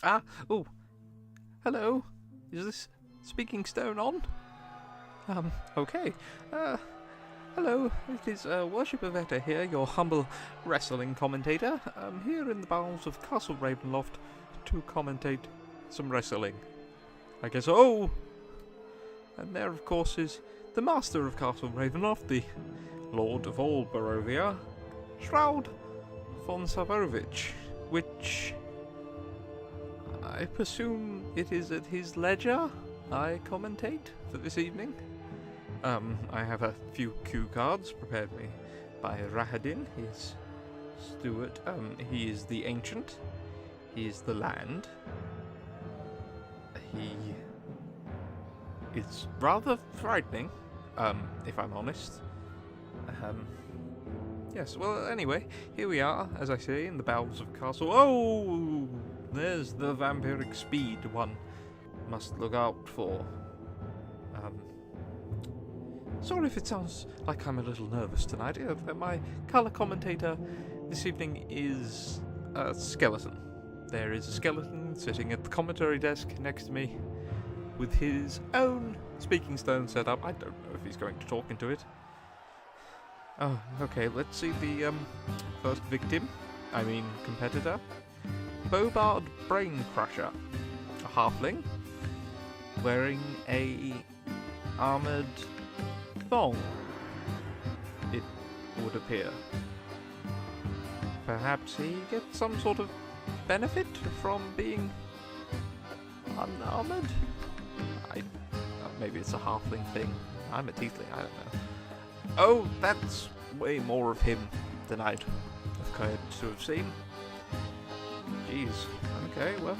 Ah, oh, hello. Is this speaking stone on? Okay. Hello, it is Worship Evetta here, your humble wrestling commentator. I'm here in the bowels of Castle Ravenloft to commentate some wrestling. I guess. Oh! And there, of course, is the master of Castle Ravenloft, the Lord of all Barovia, Strahd von Saborovich, which I presume it is at his leisure I commentate for this evening. I have a few cue cards prepared me by Rahadin, his steward. He is the ancient, he is the land, he is rather frightening, if I'm honest. Yes, well, anyway, here we are, as I say, in the bowels of Castle. Oh! There's the vampiric speed one must look out for. Sorry if it sounds like I'm a little nervous tonight. My colour commentator this evening is a skeleton. There is a skeleton sitting at the commentary desk next to me with his own speaking stone set up. I don't know if he's going to talk into it. Oh, okay, let's see the first victim. I mean competitor. Bobard Brain Crusher. A halfling. Wearing a armoured thong, it would appear. Perhaps he gets some sort of benefit from being unarmoured? Maybe it's a halfling thing. I'm a tiefling, I don't know. Oh, that's way more of him than I'd have cared to have seen. Jeez. Okay, well.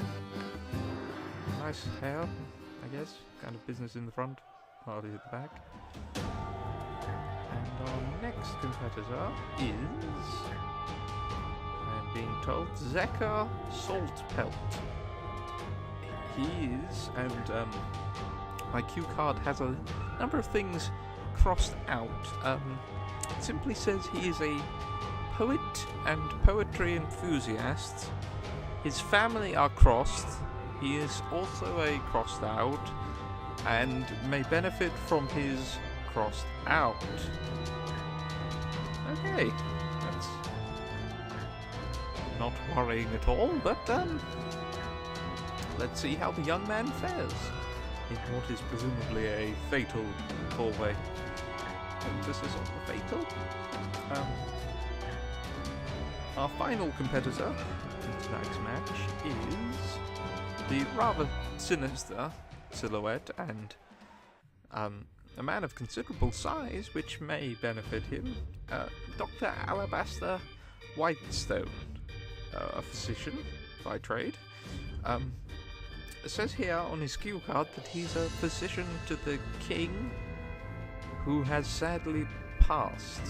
Nice hair, I guess. Kind of business in the front, party at the back. And our next competitor is, I'm being told, Zekka Saltpelt. He is, and my cue card has a number of things crossed out. It simply says he is a poet and poetry enthusiast. His family are crossed. He is also a crossed out and may benefit from his crossed out. Okay, that's not worrying at all, but let's see how the young man fares in what is presumably a fatal hallway. Emphasis on the fatal. Our final competitor in tonight's match is the rather sinister silhouette and a man of considerable size, which may benefit him, Dr. Alabaster Whitestone, a physician by trade. It says here on his cue card that he's a physician to the king, who has sadly passed.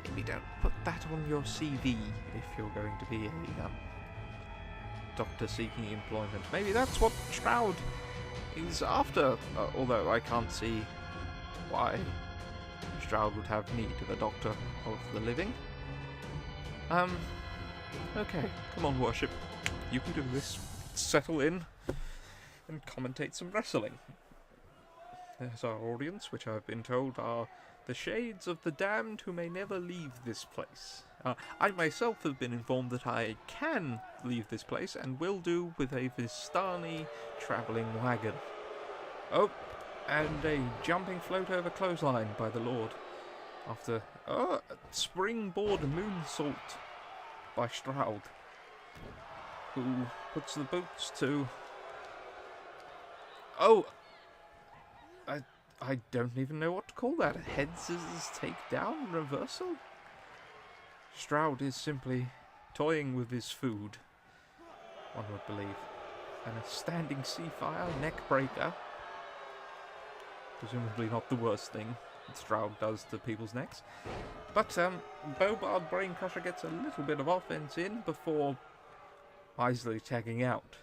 Maybe don't put that on your CV if you're going to be a doctor seeking employment. Maybe that's what Strahd is after, although I can't see why Strahd would have need of a doctor of the living. Okay, come on, Worship. You can do this. Settle in and commentate some wrestling. There's our audience, which I've been told are the shades of the damned who may never leave this place. I myself have been informed that I can leave this place and will do with a Vistani travelling wagon. Oh, and a jumping float over clothesline by the Lord. After a springboard moonsault by Strahd, who puts the boots to... Oh! I don't even know what to call that. A head scissors takedown reversal? Strahd is simply toying with his food, one would believe. And a standing sea fire neck breaker. Presumably not the worst thing that Strahd does to people's necks. But Bobard Brain Crusher gets a little bit of offense in before wisely tagging out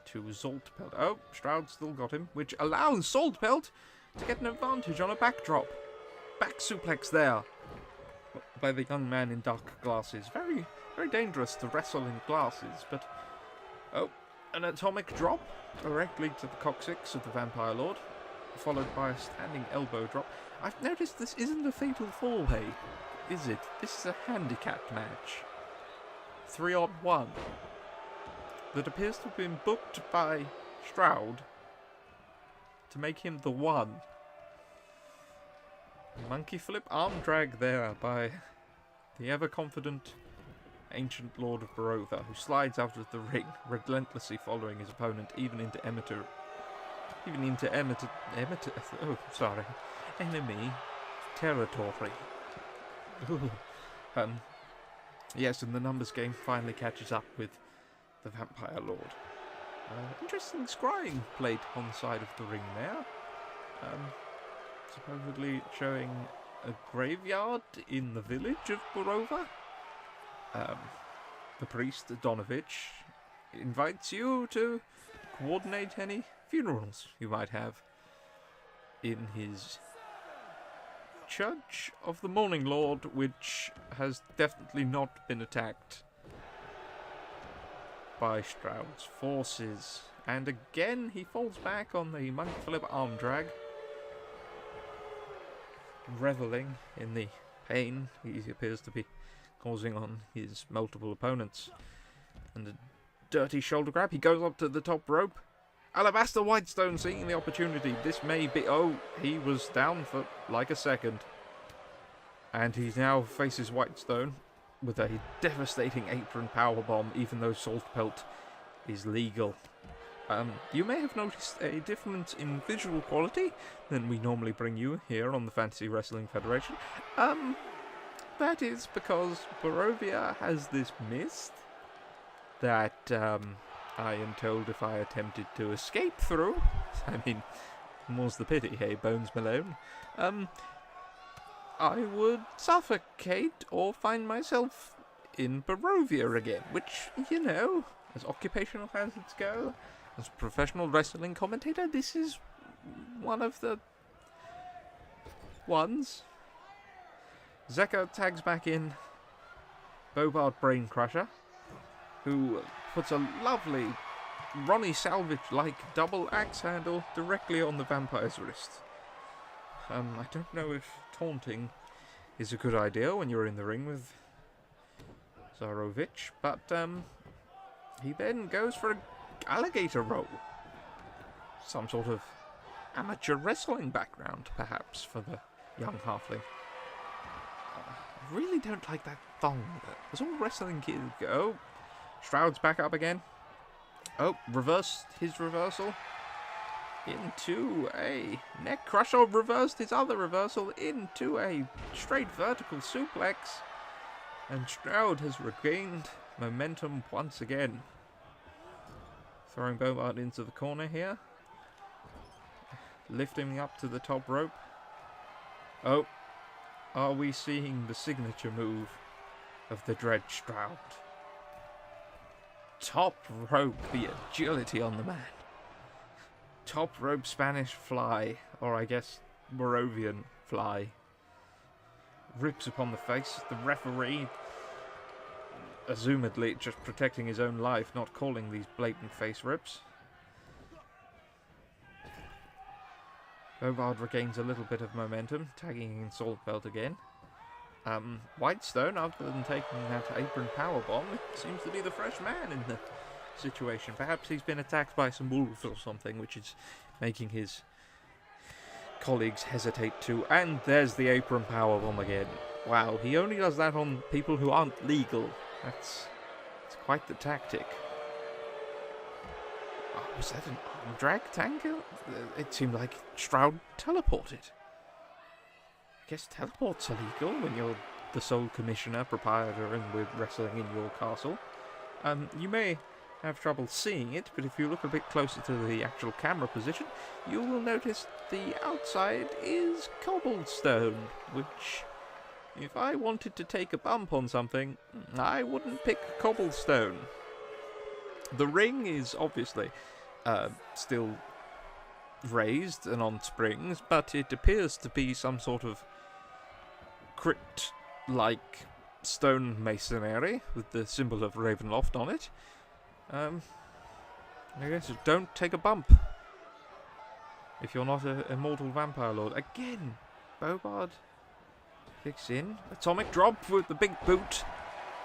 to Saltpelt. Oh, Strahd still got him, which allows Saltpelt to get an advantage on a backdrop. Back suplex there by the young man in dark glasses. Very, very dangerous to wrestle in glasses, but Oh, an atomic drop directly to the coccyx of the Vampire Lord, followed by a standing elbow drop. I've noticed this isn't a fatal four-way, is it? This is a handicapped match. 3-on-1. That appears to have been booked by Strahd to make him the one. Monkey flip arm drag there by the ever-confident ancient Lord of Barovia, who slides out of the ring, relentlessly following his opponent, even into enemy territory. Yes, and the numbers game finally catches up with the Vampire Lord. Interesting scrying played on the side of the ring there. Supposedly showing a graveyard in the village of Barovia. The priest, Donovich, invites you to coordinate any funerals you might have in his Church of the Morning Lord, which has definitely not been attacked by Strahd's forces. And again, he falls back on the monkey flip arm drag, reveling in the pain he appears to be causing on his multiple opponents. And a dirty shoulder grab. He goes up to the top rope. Alabaster Whitestone seeing the opportunity. This may be... Oh, he was down for like a second. And he now faces Whitestone with a devastating apron powerbomb, even though Salt Pelt is legal. You may have noticed a difference in visual quality than we normally bring you here on the Fantasy Wrestling Federation. That is because Barovia has this mist that I am told if I attempted to escape through, I mean, more's the pity, hey, Bones Malone, I would suffocate or find myself in Barovia again, which, you know, as occupational hazards go, as a professional wrestling commentator, this is one of the ones. Zeka tags back in Bobard Brain Crusher, who puts a lovely Ronnie Salvage-like double axe handle directly on the vampire's wrist. I don't know if taunting is a good idea when you're in the ring with Zarovich, but he then goes for an alligator roll. Some sort of amateur wrestling background, perhaps, for the young halfling. I really don't like that thong. As all wrestling kids go. Strahd's back up again. Oh, reversed his reversal into a neck crusher. Reversed his other reversal into a straight vertical suplex. And Strahd has regained momentum once again. Throwing Bobard into the corner here. Lifting him up to the top rope. Oh, are we seeing the signature move of the Dread Strahd? Top rope, the agility on the man. Top rope Spanish fly, or I guess Moravian fly. Rips upon the face. The referee, assumedly just protecting his own life, not calling these blatant face rips. Bobard regains a little bit of momentum, tagging in Salt Belt again. Whitestone, other than taking that apron powerbomb, seems to be the fresh man in the situation. Perhaps he's been attacked by some wolves or something, which is making his colleagues hesitate too. And there's the apron powerbomb again. Wow, he only does that on people who aren't legal. It's quite the tactic. Oh, was that an arm drag tanker? It seemed like Strahd teleported. I guess teleports are legal when you're the sole commissioner, proprietor, and we're wrestling in your castle. You may have trouble seeing it, but if you look a bit closer to the actual camera position, you will notice the outside is cobblestone, which, if I wanted to take a bump on something, I wouldn't pick cobblestone. The ring is obviously still raised and on springs, but it appears to be some sort of crypt-like stone masonry with the symbol of Ravenloft on it. I guess don't take a bump if you're not an immortal vampire lord. Again, Bobard kicks in. Atomic drop with the big boot.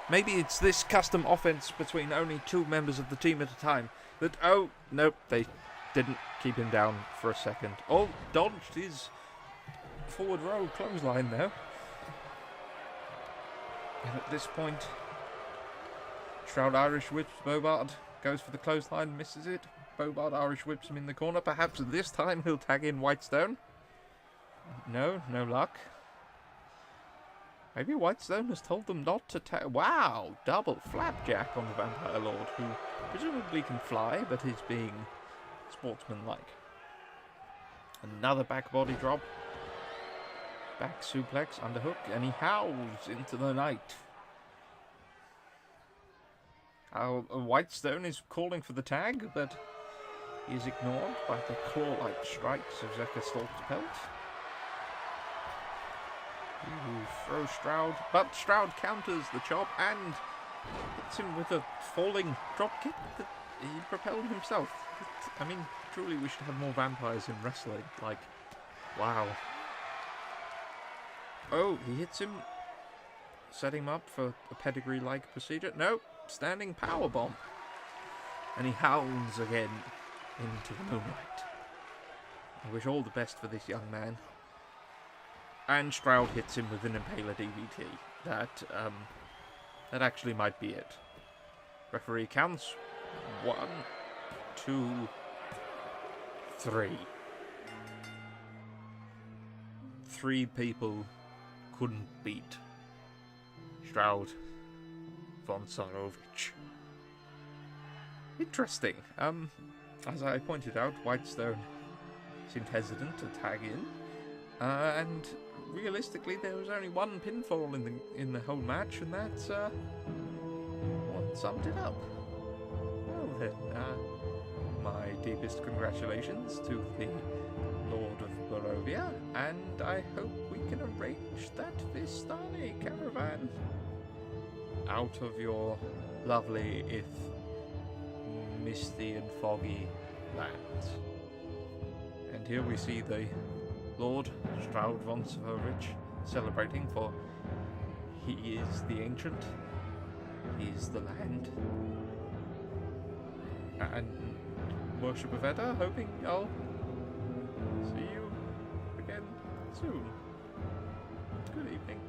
Maybe it's this custom offense between only 2 members of the team at a time that... Oh, nope, they didn't keep him down for a second. Oh, dodged his forward row clothesline though. And at this point, Strahd Irish whips Bobard, goes for the clothesline, misses it. Bobard Irish whips him in the corner. Perhaps this time he'll tag in Whitestone. No luck. Maybe Whitestone has told them not to tag. Wow, double flapjack on the Vampire Lord, who presumably can fly, but is being sportsmanlike. Another back body drop. Back suplex, underhook, and he howls into the night. Whitestone is calling for the tag, but he is ignored by the claw-like strikes of Zekka Stalk's pelt. Ooh, throw Strahd, but Strahd counters the chop and hits him with a falling drop kick that he propelled himself. I mean, truly we should have more vampires in wrestling. Like, wow. Oh, he hits him, setting him up for a pedigree-like procedure. No, standing powerbomb. And he howls again into the moonlight. I wish all the best for this young man. And Strahd hits him with an Impaler DVT. That actually might be it. Referee counts 1, 2, 3. 3 people couldn't beat Strahd von Sarovich. Interesting. As I pointed out, Whitestone seemed hesitant to tag in, and realistically, there was only one pinfall in the whole match, and that's what summed it up. Well then, my deepest congratulations to the Lord of Barovia, and I hope we can arrange that Vistani caravan out of your lovely, if misty and foggy lands. And here we see the Lord Strahd von Sarovich celebrating, for he is the ancient, he is the land. And Worship Evetta, hoping I'll see you again soon. Good evening.